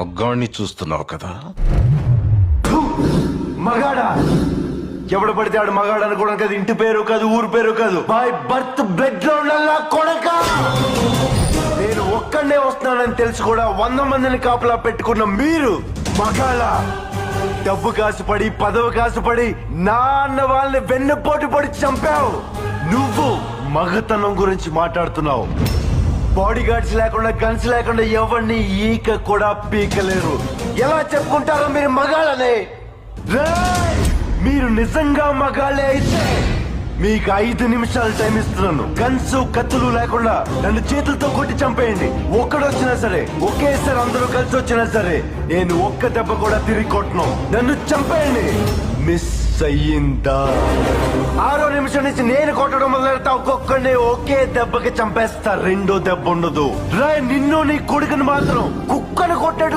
మగ్గాణ్ణి చూస్తున్నావు కదా. మగాడా ఎవడు పడితే ఆడు మగాడు అనుకోవడం కదా. ఇంటి పేరు కాదు, ఊరు పేరు కాదు, బై బర్త్ బ్లడ్ గ్రౌండ్ అలా కొడక. నేను ఒక్కడే వస్తున్నానని తెలిసి కూడా 100 మందిని కాపలా పెట్టుకున్న మీరు మగాళ్ళ. డబ్బు కాసుపడి, పదవి కాసుపడి నా అన్న వాళ్ళని వెన్నుపోటు పడి చంపావు. నువ్వు మగతనం గురించి మాట్లాడుతున్నావు. బాడీ గార్డ్స్ లేకుండా, గన్స్ లేకుండా ఎవరిని ఈక కూడా పీకలేరు. ఎలా చెప్పుకుంటారో మీరు మగాళ్ళనే? మీరు నిజంగా మగాళ్ళే అయితే మీకు 5 నిమిషాలు టైం ఇస్తున్నాను. గన్స్, కత్తులు లేకుండా నన్ను చేతులతో కొట్టి చంపేయండి. ఒక్కడొచ్చినా సరే, ఒకేసారి అందరూ కలిసి వచ్చినా సరే, నేను ఒక్క దెబ్బ కూడా తిరిగి కొట్టను. నన్ను చంపేయండి. మిస్ అయ్యిందా? 6వ నిమిషం నుంచి నేను కొట్టడం మొదలెడతా. ఒక్కొక్కడిని ఒకే దెబ్బకి చంపేస్తా. రెండో దెబ్బ ఉండదు. నిన్ను నీ కొడుకుని మాత్రం కుక్కను కొట్టాడు.